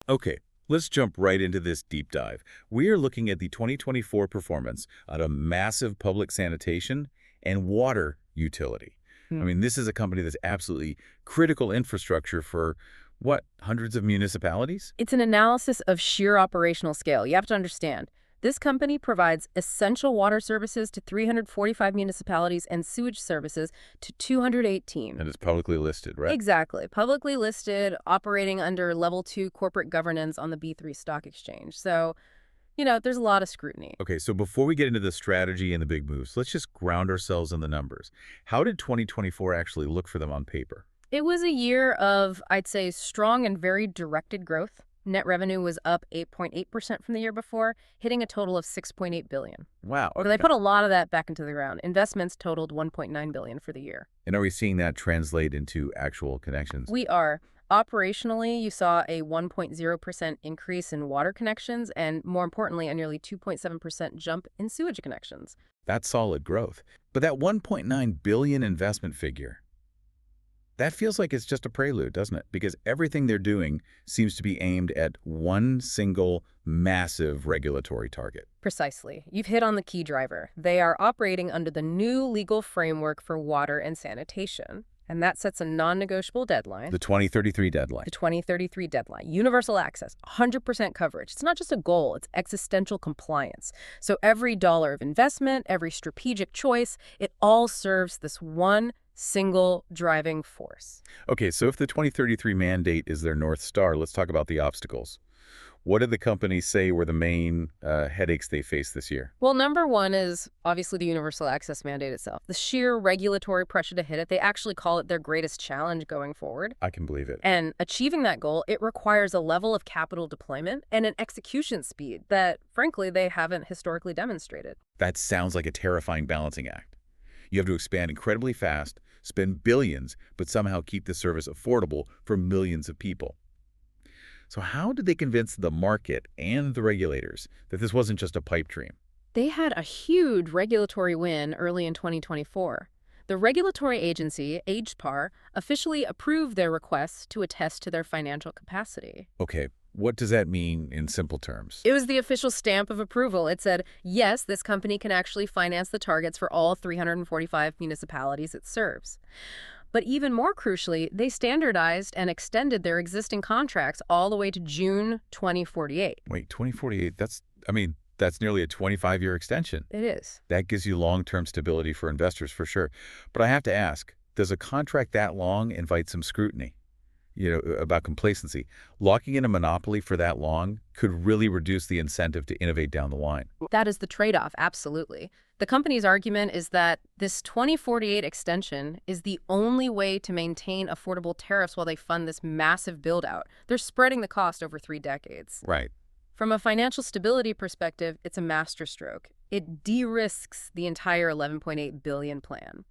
Okay, let's jump right into this deep dive. We are looking at the 2024 performance at a massive public sanitation and water utility. I Hmm. mean, this is a company that's absolutely critical infrastructure for, what, hundreds of municipalities? It's an analysis of sheer operational scale. You have to understand. This company provides essential water services to 345 municipalities and sewage services to 218. And it's publicly listed, right? Exactly. Publicly listed, operating under level 2 corporate governance on the B3 stock exchange. So, there's a lot of scrutiny. Okay, so before we get into the strategy and the big moves, let's just ground ourselves in the numbers. How did 2024 actually look for them on paper? It was a year of, I'd say, strong and very directed growth. Net revenue was up 8.8% from the year before, hitting a total of 6.8 billion. Wow, So they okay. put a lot of that back into the ground. Investments totaled 1.9 billion for the year. And are we seeing that translate into actual connections? We are. Operationally, you saw a 1.0% increase in water connections and, more importantly, a nearly 2.7% jump in sewage connections. That's solid growth. But that 1.9 billion investment figure, that feels like it's just a prelude, doesn't it? Because everything they're doing seems to be aimed at one single massive regulatory target. Precisely. You've hit on the key driver. They are operating under the new legal framework for water and sanitation, and that sets a non-negotiable deadline. The 2033 deadline. The 2033 deadline. Universal access, 100% coverage. It's not just a goal, it's existential compliance. So every dollar of investment, every strategic choice, it all serves this one single driving force. Okay, so if the 2033 mandate is their North Star, let's talk about the obstacles. What did the company say were the main headaches they faced this year? Well, number one is obviously the universal access mandate itself. The sheer regulatory pressure to hit it, they actually call it their greatest challenge going forward. I can believe it. And achieving that goal, it requires a level of capital deployment and an execution speed that, frankly, they haven't historically demonstrated. That sounds like a terrifying balancing act. You have to expand incredibly fast, spend billions, but somehow keep the service affordable for millions of people. So how did they convince the market and the regulators that this wasn't just a pipe dream? They had a huge regulatory win early in 2024. The regulatory agency, AGEPAR, officially approved their request to attest to their financial capacity. Okay, what does that mean in simple terms? It was the official stamp of approval. It said, yes, this company can actually finance the targets for all 345 municipalities it serves. But even more crucially, they standardized and extended their existing contracts all the way to June 2048. Wait, 2048, that's nearly a 25-year extension. It is. That gives you long-term stability for investors for sure. But I have to ask, does a contract that long invite some scrutiny? About complacency. Locking in a monopoly for that long could really reduce the incentive to innovate down the line. That is the trade-off, absolutely. The company's argument is that this 2048 extension is the only way to maintain affordable tariffs while they fund this massive build-out. They're spreading the cost over 3 decades. Right. From a financial stability perspective, it's a masterstroke. It de-risks the entire 11.8 billion plan.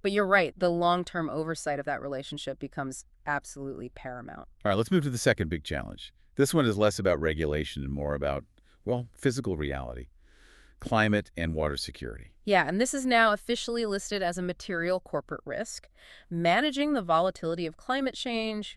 But you're right, the long-term oversight of that relationship becomes absolutely paramount. All right, let's move to the second big challenge. This one is less about regulation and more about, well, physical reality, climate and water security. Yeah, and this is now officially listed as a material corporate risk. Managing the volatility of climate change,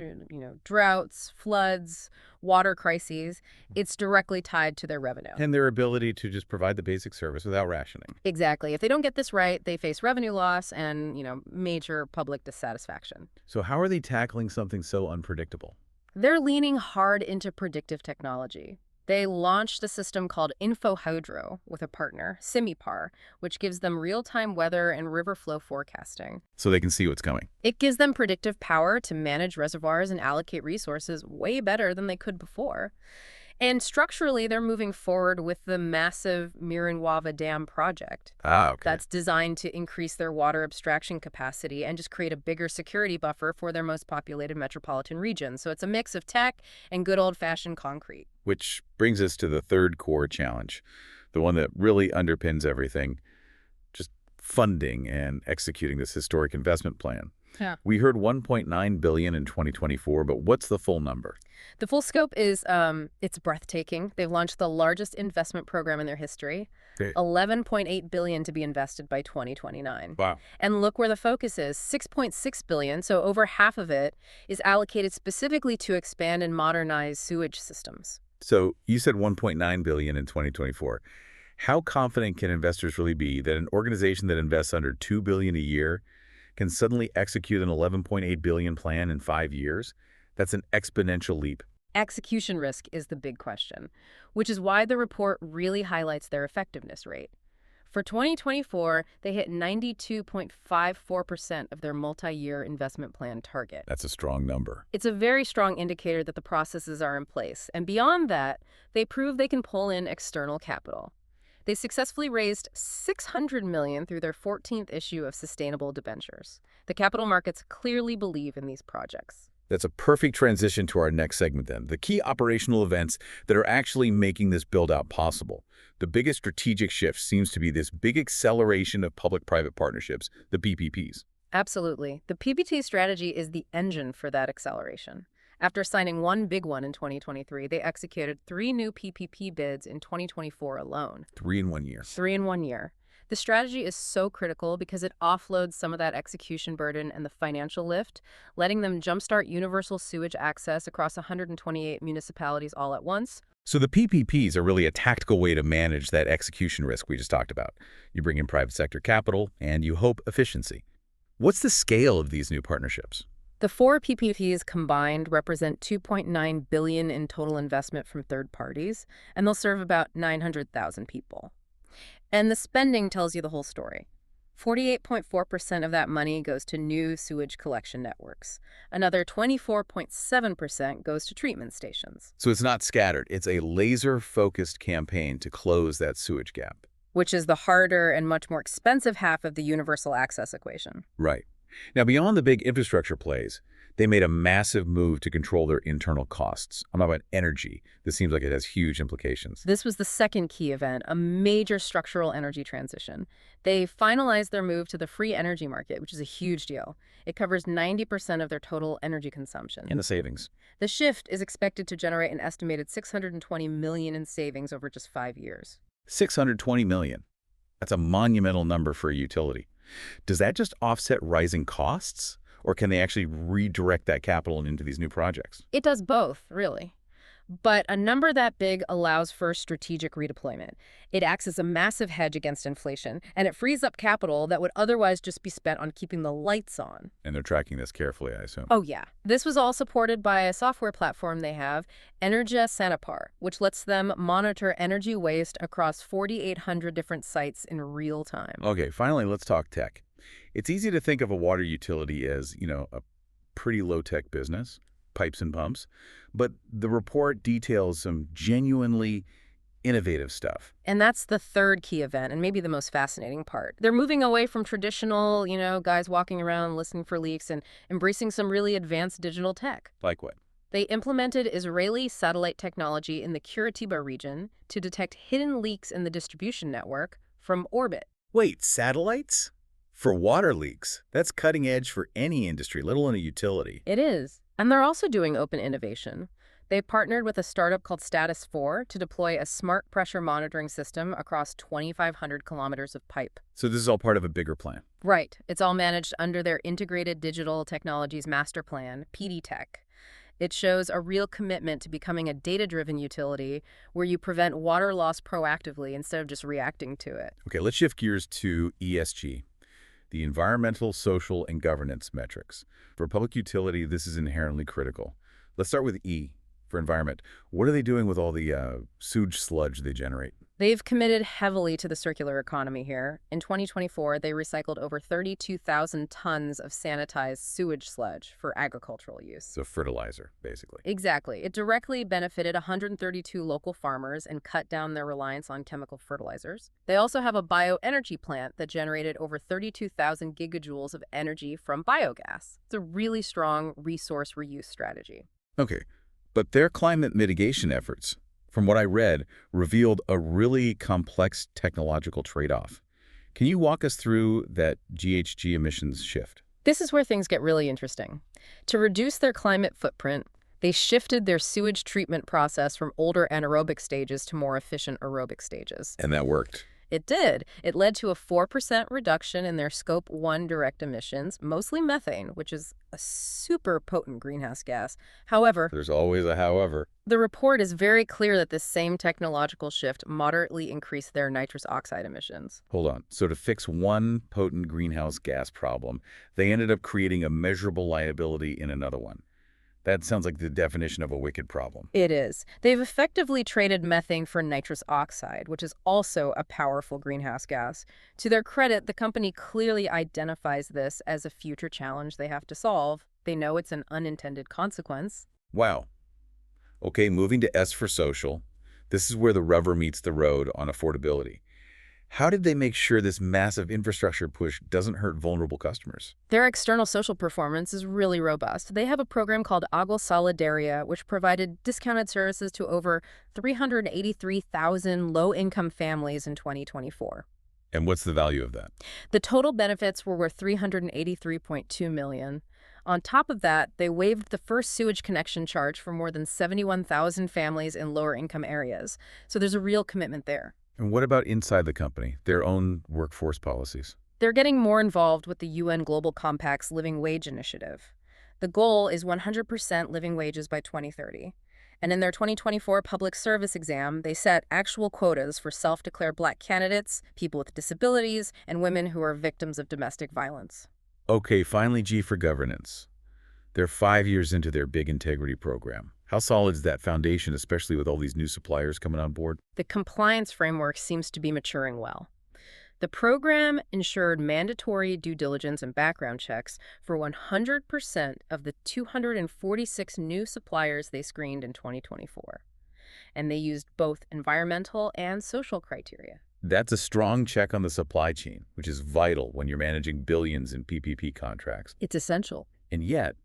droughts, floods, water crises, it's directly tied to their revenue. And their ability to just provide the basic service without rationing. Exactly. If they don't get this right, they face revenue loss and, major public dissatisfaction. So how are they tackling something so unpredictable? They're leaning hard into predictive technology. They launched a system called InfoHydro with a partner, Sanepar, which gives them real-time weather and river flow forecasting. So they can see what's coming. It gives them predictive power to manage reservoirs and allocate resources way better than they could before. And structurally, they're moving forward with the massive Mirinwava Dam project. Ah, okay. That's designed to increase their water abstraction capacity and just create a bigger security buffer for their most populated metropolitan region. So it's a mix of tech and good old-fashioned concrete. Which brings us to the third core challenge, the one that really underpins everything, just funding and executing this historic investment plan. Yeah. We heard 1.9 billion in 2024, but what's the full number? The full scope is it's breathtaking. They've launched the largest investment program in their history, Okay. 11.8 billion to be invested by 2029. Wow. And look where the focus is, 6.6 billion, so over half of it is allocated specifically to expand and modernize sewage systems. So you said 1.9 billion in 2024. How confident can investors really be that an organization that invests under 2 billion a year can suddenly execute an 11.8 billion plan in 5 years? That's an exponential leap. Execution risk is the big question, which is why the report really highlights their effectiveness rate. For 2024, they hit 92.54% of their multi-year investment plan target. That's a strong number. It's a very strong indicator that the processes are in place. And beyond that, they prove they can pull in external capital. They successfully raised $600 million through their 14th issue of sustainable debentures. The capital markets clearly believe in these projects. That's a perfect transition to our next segment then, the key operational events that are actually making this build-out possible. The biggest strategic shift seems to be this big acceleration of public-private partnerships, the PPPs. Absolutely. The PPT strategy is the engine for that acceleration. After signing one big one in 2023, they executed 3 new PPP bids in 2024 alone. 3 in 1 year. 3 in 1 year. The strategy is so critical because it offloads some of that execution burden and the financial lift, letting them jumpstart universal sewage access across 128 municipalities all at once. So the PPPs are really a tactical way to manage that execution risk we just talked about. You bring in private sector capital, and you hope efficiency. What's the scale of these new partnerships? The 4 PPPs combined represent $2.9 billion in total investment from third parties, and they'll serve about 900,000 people. And the spending tells you the whole story. 48.4% of that money goes to new sewage collection networks. Another 24.7% goes to treatment stations. So it's not scattered. It's a laser-focused campaign to close that sewage gap. Which is the harder and much more expensive half of the universal access equation. Right. Now, beyond the big infrastructure plays, they made a massive move to control their internal costs. I'm talking about energy. This seems like it has huge implications. This was the second key event, a major structural energy transition. They finalized their move to the free energy market, which is a huge deal. It covers 90% of their total energy consumption. And the savings. The shift is expected to generate an estimated $620 million in savings over just 5 years. $620 million. That's a monumental number for a utility. Does that just offset rising costs? Or can they actually redirect that capital into these new projects? It does both, really. But a number that big allows for strategic redeployment. It acts as a massive hedge against inflation, and it frees up capital that would otherwise just be spent on keeping the lights on. And they're tracking this carefully, I assume. Oh, yeah. This was all supported by a software platform they have, Sanepar, which lets them monitor energy waste across 4,800 different sites in real time. Okay, finally, let's talk tech. It's easy to think of a water utility as, a pretty low-tech business, pipes and pumps, but the report details some genuinely innovative stuff. And that's the third key event, and maybe the most fascinating part. They're moving away from traditional, guys walking around listening for leaks and embracing some really advanced digital tech. Like what? They implemented Israeli satellite technology in the Curitiba region to detect hidden leaks in the distribution network from orbit. Wait, satellites? For water leaks? That's cutting edge for any industry, let alone a utility. It is. And they're also doing open innovation. They've partnered with a startup called Status 4 to deploy a smart pressure monitoring system across 2,500 kilometers of pipe. So this is all part of a bigger plan. Right. It's all managed under their Integrated Digital Technologies Master Plan, PDTech. It shows a real commitment to becoming a data-driven utility where you prevent water loss proactively instead of just reacting to it. Okay, let's shift gears to ESG. The environmental, social, and governance metrics. For a public utility, this is inherently critical. Let's start with E, for environment. What are they doing with all the sewage sludge they generate? They've committed heavily to the circular economy here. In 2024, they recycled over 32,000 tons of sanitized sewage sludge for agricultural use. So fertilizer, basically. Exactly. It directly benefited 132 local farmers and cut down their reliance on chemical fertilizers. They also have a bioenergy plant that generated over 32,000 gigajoules of energy from biogas. It's a really strong resource reuse strategy. Okay, but their climate mitigation efforts, from what I read, revealed a really complex technological trade-off. Can you walk us through that GHG emissions shift? This is where things get really interesting. To reduce their climate footprint, they shifted their sewage treatment process from older anaerobic stages to more efficient aerobic stages. And that worked. It did. It led to a 4% reduction in their Scope 1 direct emissions, mostly methane, which is a super potent greenhouse gas. However, There's always a however. the report is very clear that this same technological shift moderately increased their nitrous oxide emissions. Hold on. So to fix one potent greenhouse gas problem, they ended up creating a measurable liability in another one. That sounds like the definition of a wicked problem. It is. They've effectively traded methane for nitrous oxide, which is also a powerful greenhouse gas. To their credit, the company clearly identifies this as a future challenge they have to solve. They know it's an unintended consequence. Wow. Okay, moving to S for social. This is where the rubber meets the road on affordability. How did they make sure this massive infrastructure push doesn't hurt vulnerable customers? Their external social performance is really robust. They have a program called Agua Solidaria, which provided discounted services to over 383,000 low-income families in 2024. And what's the value of that? The total benefits were worth $383.2 million. On top of that, they waived the first sewage connection charge for more than 71,000 families in lower-income areas. So there's a real commitment there. And what about inside the company, their own workforce policies? They're getting more involved with the UN Global Compact's Living Wage Initiative. The goal is 100% living wages by 2030. And in their 2024 public service exam, they set actual quotas for self-declared Black candidates, people with disabilities, and women who are victims of domestic violence. Okay, finally G for governance. They're 5 years into their big integrity program. How solid is that foundation, especially with all these new suppliers coming on board? The compliance framework seems to be maturing well. The program ensured mandatory due diligence and background checks for 100% of the 246 new suppliers they screened in 2024. And they used both environmental and social criteria. That's a strong check on the supply chain, which is vital when you're managing billions in PPP contracts. It's essential. And yet,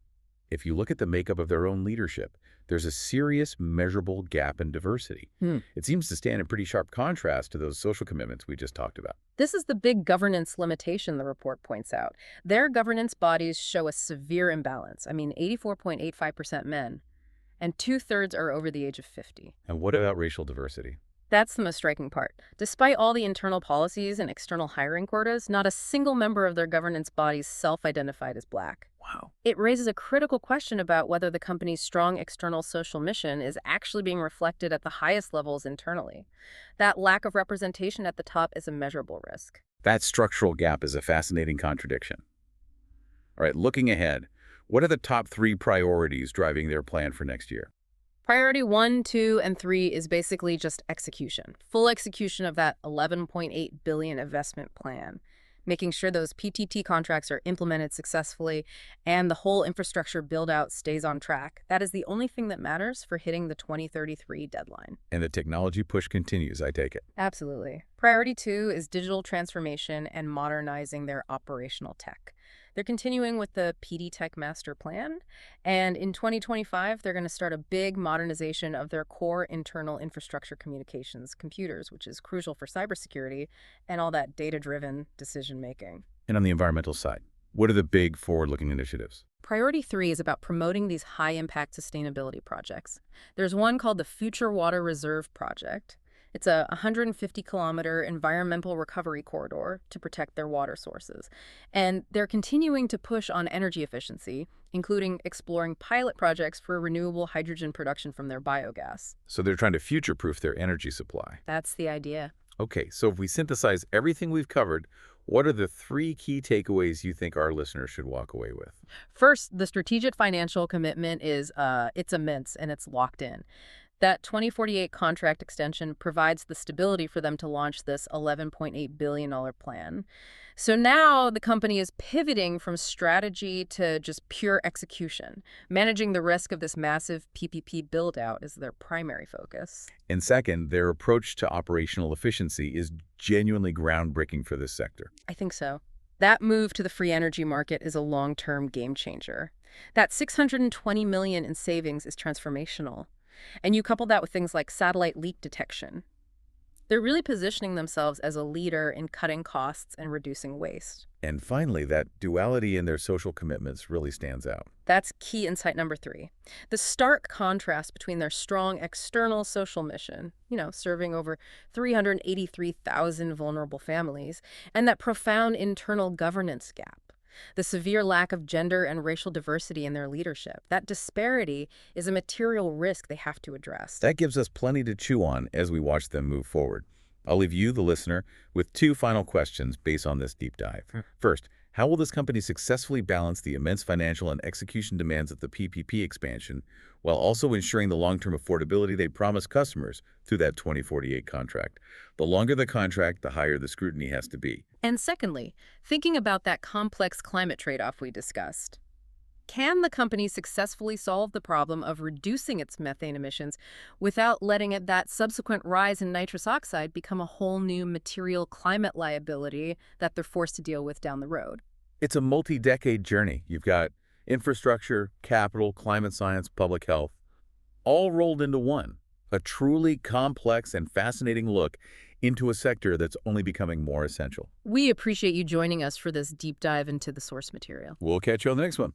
if you look at the makeup of their own leadership, there's a serious, measurable gap in diversity. It seems to stand in pretty sharp contrast to those social commitments we just talked about. This is the big governance limitation the report points out. Their governance bodies show a severe imbalance. 84.85% men, and 2/3 are over the age of 50. And what about racial diversity? That's the most striking part. Despite all the internal policies and external hiring quotas, not a single member of their governance bodies self-identified as Black. Wow. It raises a critical question about whether the company's strong external social mission is actually being reflected at the highest levels internally. That lack of representation at the top is a measurable risk. That structural gap is a fascinating contradiction. All right, looking ahead, what are the top 3 priorities driving their plan for next year? Priority 1, 2, and 3 is basically just execution. Full execution of that $11.8 billion investment plan, making sure those PTT contracts are implemented successfully and the whole infrastructure build-out stays on track. That is the only thing that matters for hitting the 2033 deadline. And the technology push continues, I take it. Absolutely. Priority 2 is digital transformation and modernizing their operational tech. They're continuing with the PD Tech Master Plan, and in 2025, they're going to start a big modernization of their core internal infrastructure communications computers, which is crucial for cybersecurity and all that data-driven decision-making. And on the environmental side, what are the big forward-looking initiatives? Priority 3 is about promoting these high-impact sustainability projects. There's one called the Future Water Reserve Project. It's a 150-kilometer environmental recovery corridor to protect their water sources. And they're continuing to push on energy efficiency, including exploring pilot projects for renewable hydrogen production from their biogas. So they're trying to future-proof their energy supply. That's the idea. Okay, so if we synthesize everything we've covered, what are the 3 key takeaways you think our listeners should walk away with? First, the strategic financial commitment is it's immense and it's locked in. That 2048 contract extension provides the stability for them to launch this $11.8 billion plan. So now the company is pivoting from strategy to just pure execution. Managing the risk of this massive PPP build-out is their primary focus. And second, their approach to operational efficiency is genuinely groundbreaking for this sector. I think so. That move to the free energy market is a long-term game changer. That $620 million in savings is transformational. And you couple that with things like satellite leak detection. They're really positioning themselves as a leader in cutting costs and reducing waste. And finally, that duality in their social commitments really stands out. That's key insight number 3. The stark contrast between their strong external social mission, serving over 383,000 vulnerable families, and that profound internal governance gap. The severe lack of gender and racial diversity in their leadership. That disparity is a material risk they have to address. That gives us plenty to chew on as we watch them move forward. I'll leave you, the listener, with 2 final questions based on this deep dive. First, how will this company successfully balance the immense financial and execution demands of the PPP expansion while also ensuring the long-term affordability they promised customers through that 2048 contract? The longer the contract, the higher the scrutiny has to be. And secondly, thinking about that complex climate trade-off we discussed. Can the company successfully solve the problem of reducing its methane emissions without letting that subsequent rise in nitrous oxide become a whole new material climate liability that they're forced to deal with down the road? It's a multi-decade journey. You've got infrastructure, capital, climate science, public health, all rolled into one. A truly complex and fascinating look into a sector that's only becoming more essential. We appreciate you joining us for this deep dive into the source material. We'll catch you on the next one.